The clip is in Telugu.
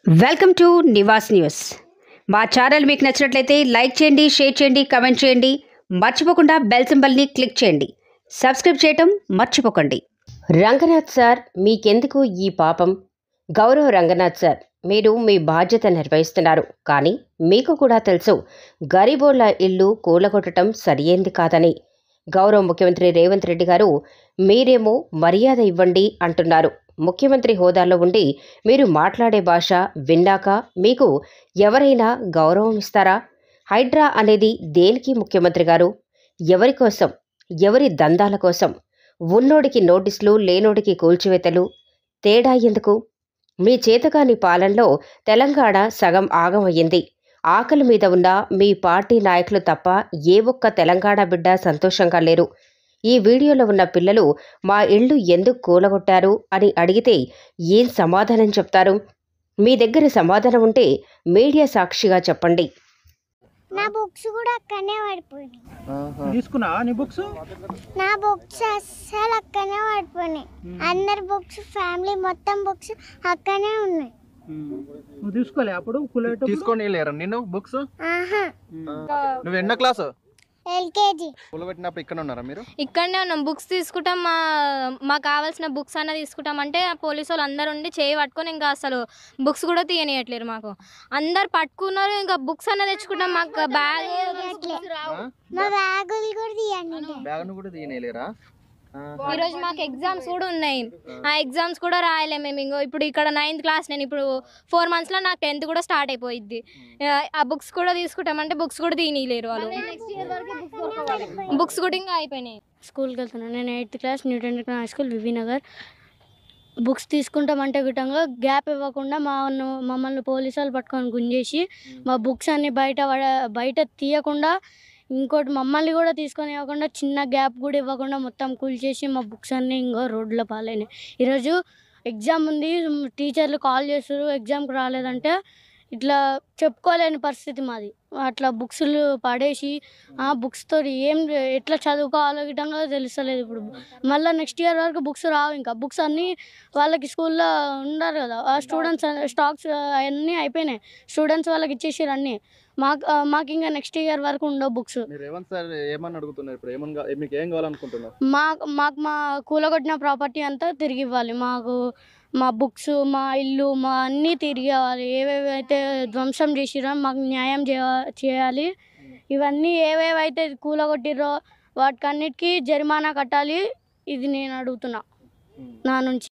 Welcome to Nivas news. మా ఛానల్ మీకు నచ్చినట్లయితే లైక్ చేయండి, షేర్ చేయండి, కామెంట్ చేయండి. మర్చిపోకుండా బెల్ సింబల్ని క్లిక్ చేయండి. సబ్స్క్రైబ్ చేయటం మర్చిపోకండి. రంగనాథ్ సార్, మీకెందుకు ఈ పాపం? గౌరవ్ రంగనాథ్ సార్, మీరు మీ బాధ్యత నిర్వహిస్తున్నారు. కానీ మీకు కూడా తెలుసు, గరీబోళ్ల ఇల్లు కూలగొట్టడం సరియైంది కాదని. గౌరవ ముఖ్యమంత్రి రేవంత్ రెడ్డి గారు మీరేమో మర్యాద ఇవ్వండి అంటున్నారు. ముఖ్యమంత్రి హోదాలో ఉండి మీరు మాట్లాడే భాష విన్నాక మీకు ఎవరైనా గౌరవం ఇస్తారా? హైడ్రా అనేది దేనికి ముఖ్యమంత్రి గారు? ఎవరి కోసం? ఎవరి దందాల కోసం? ఉన్నోడికి నోటీసులు, లేనోడికి కూల్చివేతలు. తేడా ఎందుకు? మీ చేతకాని పాలనలో తెలంగాణ సగం ఆగమయ్యింది. ఆకలి మీద ఉన్న మీ పార్టీ నాయకులు తప్ప ఏ ఒక్క తెలంగాణ బిడ్డ సంతోషంగా లేరు. ఈ వీడియోలో ఉన్న పిల్లలు మా ఇళ్ళు ఎందుకు కూలగొట్టారు అని అడిగితే ఏం సమాధానం చెప్తారు? మీ దగ్గర సమాధానం ఉంటే మీడియా సాక్షిగా చెప్పండి. నా బుక్స్ కూడా అక్కడనే పడిపోయినాయి. తీసుకున్నావా నీ బుక్స్? నా బుక్స్ అస్సలు అక్కడనే పడిపోయినాయి. అందరి బుక్స్, ఫ్యామిలీ మొత్తం బుక్స్ అక్కడనే ఉన్నాయి. నువ్వు తీసుకోలే అప్పుడు తీసుకొని లేరా నిన్ను బుక్స్? ఆహా, నువ్వు ఎన్నో క్లాసు? ఎల్కేజీ. పూల పెట్టినప్పుడు ఇక్కడ ఉన్నారా మీరు? ఇక్కడనే ఉన్నాం. బుక్స్ తీసుకుంటాం, మాకు కావాల్సిన బుక్స్ అన్న తీసుకుంటాం అంటే పోలీసు వాళ్ళు అందరు ఉండి చేయి పట్టుకొని ఇంకా అసలు బుక్స్ కూడా తీయనియట్లేరు. మాకు అందరు పట్టుకున్నారు, ఇంకా బుక్స్ అన్న తెచ్చుకుంటాం. మాకు బ్యాగ్ మా బ్యాగులు కూడా తీయండి. బ్యాగ్ కూడా తీయలేరా? ఈరోజు మాకు ఎగ్జామ్స్ కూడా ఉన్నాయి. ఆ ఎగ్జామ్స్ కూడా రాయలేము మేము. ఇంకో ఇప్పుడు ఇక్కడ 9th క్లాస్, నేను ఇప్పుడు 4 monthsలో నాకు 10th కూడా స్టార్ట్ అయిపోయిద్ది. ఆ బుక్స్ కూడా తీసుకుంటామంటే బుక్స్ కూడా తీయలేరు వాళ్ళు. బుక్స్ కూడా ఇంకా అయిపోయినాయి. స్కూల్కి వెళ్తున్నాను. నేను 8th class, new international high school, Vivinagar. Books తీసుకుంటామంటే విధంగా గ్యాప్ ఇవ్వకుండా మమ్మల్ని పోలీసు వాళ్ళు పట్టుకొని గుంజేసి మా బుక్స్ అన్ని బయట తీయకుండా, ఇంకోటి మమ్మల్ని కూడా తీసుకొని ఇవ్వకుండా, చిన్న గ్యాప్ కూడా ఇవ్వకుండా మొత్తం కూల్చేసి మా బుక్స్ అన్నీ ఇంకో రోడ్ల పాలైనాయి. ఈరోజు ఎగ్జామ్ ఉంది, టీచర్లు కాల్ చేస్తారు ఎగ్జామ్కి రాలేదంటే ఇట్లా చెప్పుకోలేని పరిస్థితి మాది. అట్లా బుక్స్లు పడేసి ఆ బుక్స్తో ఎట్లా చదువుకోవాలో విధంగా తెలుస్తలేదు. ఇప్పుడు మళ్ళీ నెక్స్ట్ ఇయర్ వరకు బుక్స్ రావు. ఇంకా బుక్స్ అన్నీ వాళ్ళకి స్కూల్లో ఉన్నారు కదా, ఆ స్టూడెంట్స్ స్టాక్స్ అవన్నీ అయిపోయినాయి. స్టూడెంట్స్ వాళ్ళకి ఇచ్చేసారు అన్నీ. మాకు ఇంకా నెక్స్ట్ ఇయర్ వరకు ఉండవు బుక్స్. రేవంత్ సార్ ఏమని అడుగుతున్నారు ఇప్పుడు? మీకు ఏం కావాలనుకుంటున్నారు? మాకు మా కూలగొట్టిన ప్రాపర్టీ అంతా తిరిగి ఇవ్వాలి. మాకు మా బుక్స్, మా ఇల్లు, మా అన్నీ తిరిగి ఇవ్వాలి. ఏవేవైతే ధ్వంసం చేసిరో మాకు న్యాయం చేయాలి. ఇవన్నీ ఏవేవైతే కూలగొట్టిరో వాటికన్నిటికీ జరిమానా కట్టాలి. ఇది నేను అడుగుతున్నా నా నుంచి.